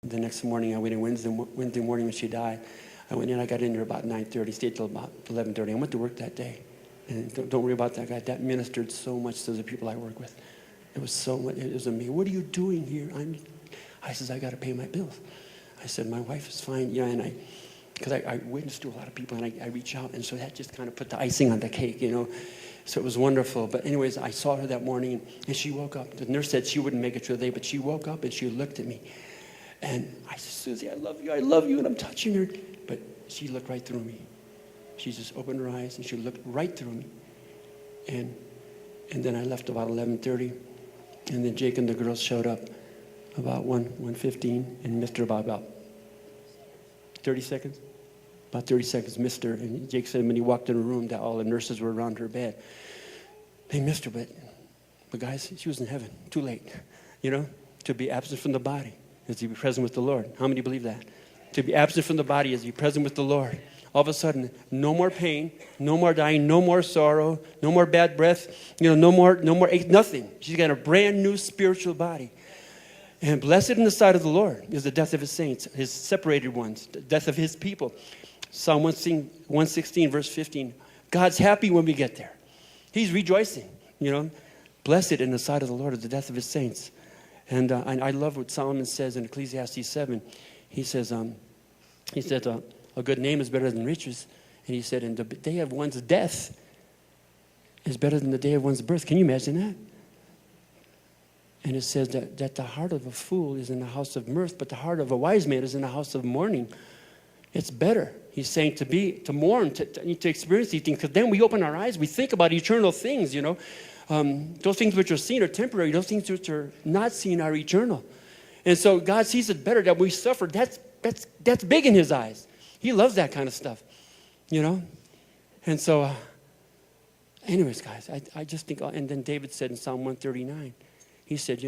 The next morning, I went in Wednesday morning when she died. I went in, I got in there about 9:30, stayed till about 11:30. I went to work that day. And don't worry about that guy. That ministered so much to the people I work with. It was so much. It was amazing. What are you doing here? I says, I got to pay my bills. I said, my wife is fine. And because I witness to a lot of people, and I reach out. And so that just kind of put the icing on the cake, So it was wonderful. But anyways, I saw her that morning, and she woke up. The nurse said she wouldn't make it through the day, but she woke up, and she looked at me. And I said, Susie, I love you, and I'm touching her. But she looked right through me. She just opened her eyes, and she looked right through me. And then I left about 11:30, and then Jake and the girls showed up about 1:15, and missed her by about 30 seconds. About 30 seconds, missed her. And Jake said when he walked in the room that all the nurses were around her bed. They missed her, but guys, she was in heaven. Too late, to be absent from the body is to be present with the Lord. How many believe that? To be absent from the body is to be present with the Lord. All of a sudden, no more pain, no more dying, no more sorrow, no more bad breath, no more ache, nothing. She's got a brand new spiritual body. And blessed in the sight of the Lord is the death of his saints, his separated ones, the death of his people. Psalm 116, verse 15. God's happy when we get there. He's rejoicing, Blessed in the sight of the Lord is the death of his saints. And I love what Solomon says in Ecclesiastes 7. He says, a good name is better than riches. And he said, and the day of one's death is better than the day of one's birth. Can you imagine that? And it says that the heart of a fool is in the house of mirth, but the heart of a wise man is in the house of mourning. It's better. He's saying to mourn, to experience these things, because then we open our eyes, we think about eternal things, Those things which are seen are temporary. Those things which are not seen are eternal. And so God sees it better that we suffer. That's big in his eyes. He loves that kind of stuff, And so, anyways, guys, I just think, and then David said in Psalm 139, he said,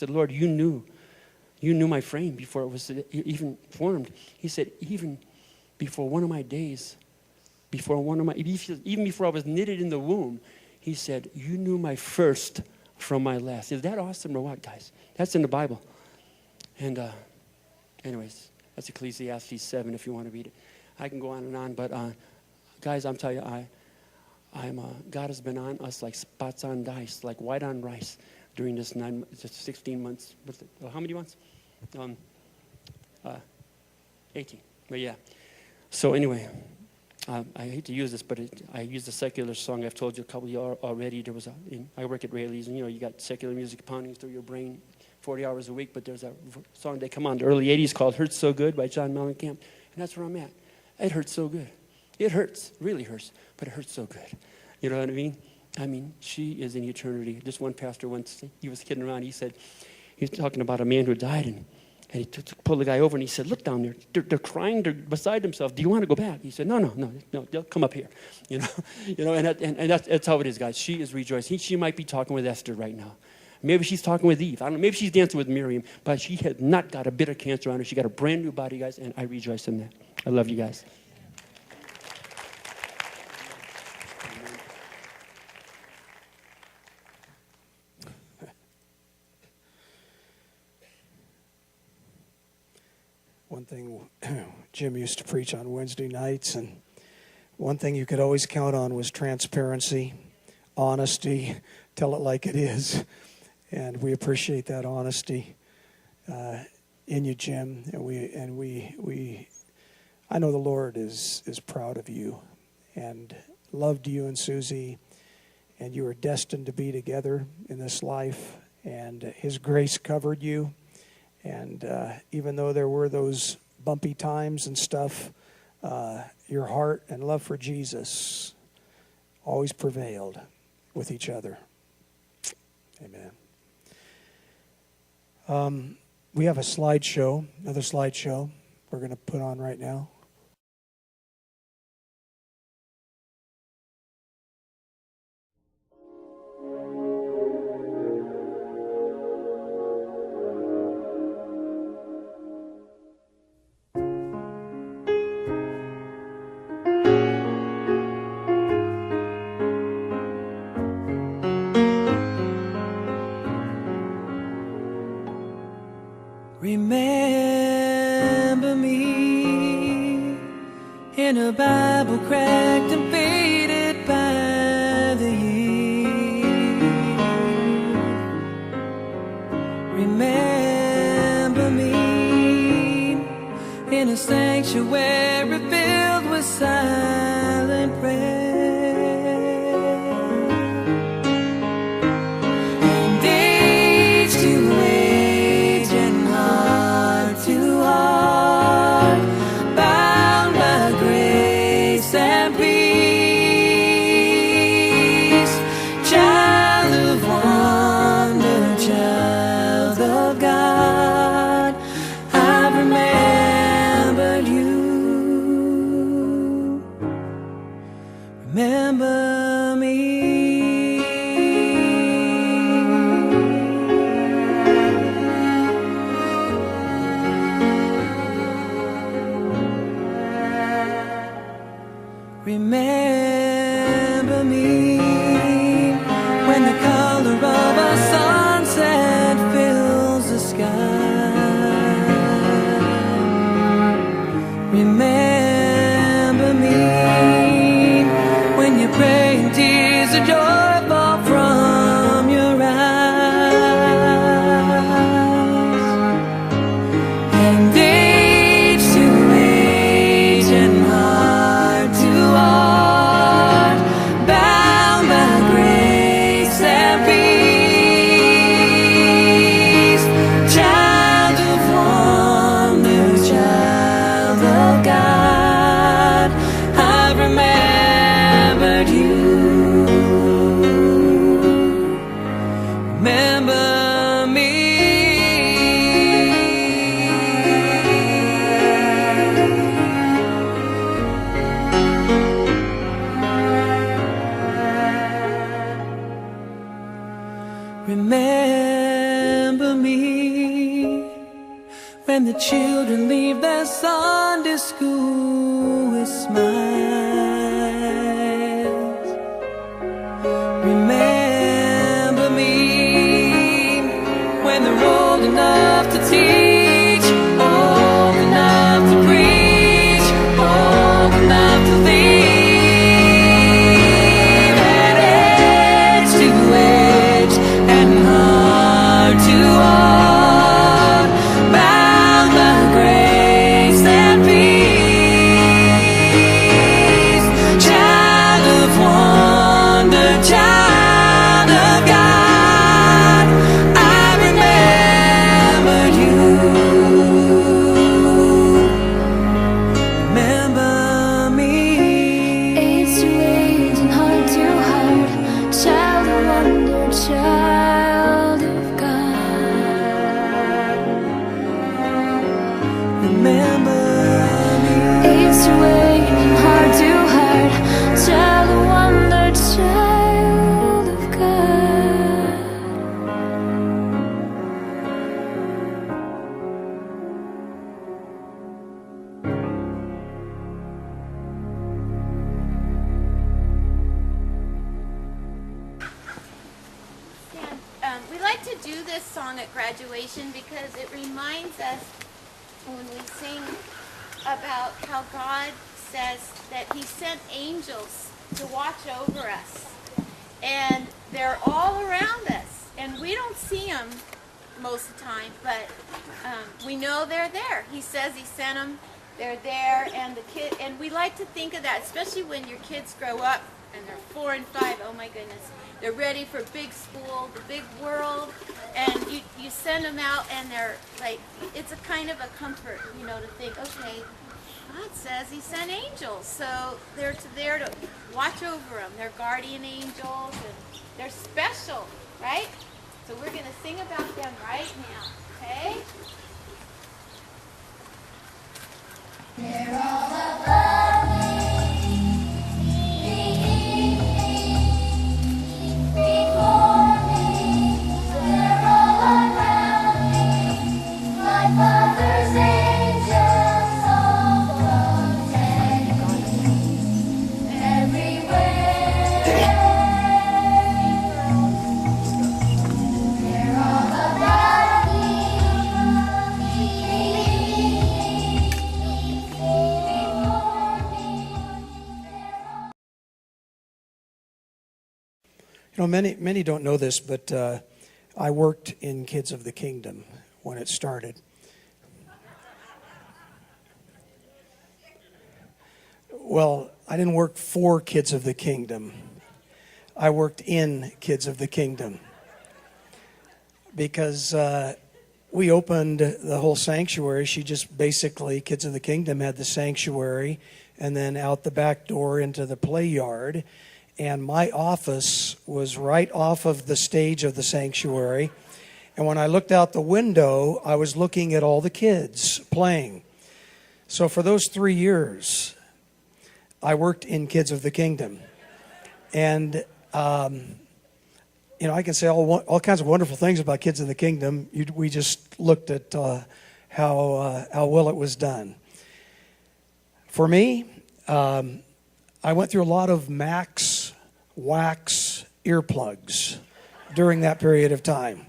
Lord, you knew my frame before it was even formed. He said, even before one of my days, even before I was knitted in the womb, he said, you knew my first from my last. Is that awesome or what, guys? That's in the Bible. And anyways, that's Ecclesiastes 7 if you want to read it. I can go on and on, but guys, I'm telling you, God has been on us like spots on dice, like white on rice during this 16 months. How many months? 18. But yeah. So anyway, I hate to use this, but I used a secular song. I've told you a couple of you already. I work at Rayleigh's, and you got secular music pounding through your brain 40 hours a week, but there's a song they come on in the early 80s called Hurts So Good by John Mellencamp, and that's where I'm at. It hurts so good. It hurts, really hurts, but it hurts so good. You know what I mean? I mean, she is in eternity. Just one pastor once, he was kidding around. He was talking about a man who died, and he pulled the guy over, and he said, look down there. They're crying. They're beside themselves. Do you want to go back? He said, no, they'll come up here. And that's how it is, guys. She is rejoicing. She might be talking with Esther right now. Maybe she's talking with Eve. I don't know. Maybe she's dancing with Miriam, but she has not got a bit of cancer on her. She got a brand new body, guys, and I rejoice in that. I love you guys. One thing, Jim used to preach on Wednesday nights, and one thing you could always count on was transparency, honesty, tell it like it is. And we appreciate that honesty in you, Jim. And we I know the Lord is proud of you and loved you and Susie, and you are destined to be together in this life, and his grace covered you. And even though there were those bumpy times and stuff, your heart and love for Jesus always prevailed with each other. Amen. We have another slideshow we're going to put on right now. Remain Remember me in a Bible cracked and faded by the years. Remember me in a sanctuary filled with silent prayer. And age to age and heart to heart, bound by grace and peace. Child of wonder, child of God, I've remembered you. Remember me. Remember me when the color of a sunset fills the sky. Remember me when you pray and tears of joy fall from your eyes. And age to age and heart to heart, bound by grace and peace. Child of wonder, child of God, I've remembered you. Remember me. Remember me when the children leave their Sunday school with smiles. Remember me when they're old enough to teach, old enough to preach, old enough to leave. And age to age and heart to heart, bound by grace and peace. Child of wonder, child of God, I remembered you. Remember me. Age to age and heart to heart, child of wonder, child of God. Remember me. Age to age and heart to heart, child of wonder, child of God. And we like to do this song at graduation because it reminds us when we sing about how God says that He sent angels to watch over us. And they're all around us. And we don't see them most of the time, but we know they're there. He says He sent them. They're there, and we like to think of that, especially when your kids grow up and they're 4 and 5. Oh my goodness, they're ready for big school, the big world, and you send them out, and they're like, it's a kind of a comfort, to think, okay, God says He sent angels, so they're there to watch over them. They're guardian angels, and they're special, right? So we're going to sing about them right now, okay? They're all above me, beneath me, before me. They're all around me, my Father's angels all protect me everywhere. They're all above me, Many don't know this, but I worked in Kids of the Kingdom when it started. Well, I didn't work for Kids of the Kingdom. I worked in Kids of the Kingdom. Because we opened the whole sanctuary. She just basically, Kids of the Kingdom had the sanctuary and then out the back door into the play yard. And my office was right off of the stage of the sanctuary. And when I looked out the window, I was looking at all the kids playing. So for those 3 years, I worked in Kids of the Kingdom. And, I can say all kinds of wonderful things about Kids of the Kingdom. We just looked at how well it was done. For me, I went through a lot of Max wax earplugs during that period of time.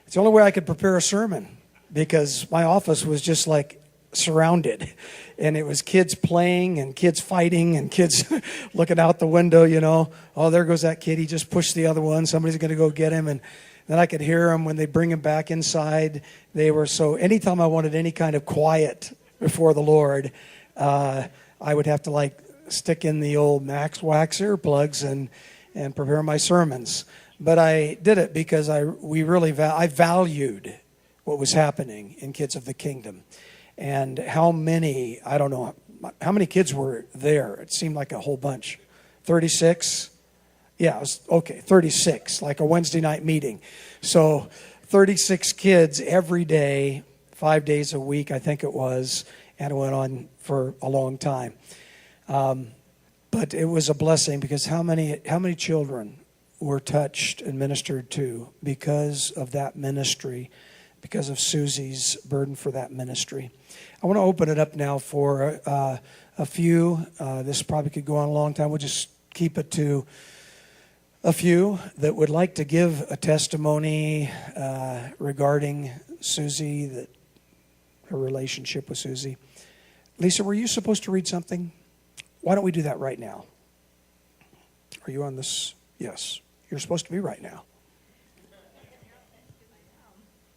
It's the only way I could prepare a sermon because my office was just like surrounded. And it was kids playing and kids fighting and kids looking out the window, Oh, there goes that kid. He just pushed the other one. Somebody's going to go get him. And then I could hear them when they bring him back inside. Anytime I wanted any kind of quiet before the Lord, I would have to stick in the old Max Wax earplugs and prepare my sermons. But I did it because I valued what was happening in Kids of the Kingdom. And how many kids were there? It seemed like a whole bunch. 36? Yeah, it was, 36, like a Wednesday night meeting. So 36 kids every day, 5 days a week, I think it was, and it went on for a long time. But it was a blessing because how many children were touched and ministered to because of that ministry, because of Susie's burden for that ministry. I want to open it up now for a few. This probably could go on a long time. We'll just keep it to a few that would like to give a testimony regarding Susie, her relationship with Susie. Lisa, were you supposed to read something? Why don't we do that right now? Are you on this? Yes. You're supposed to be right now.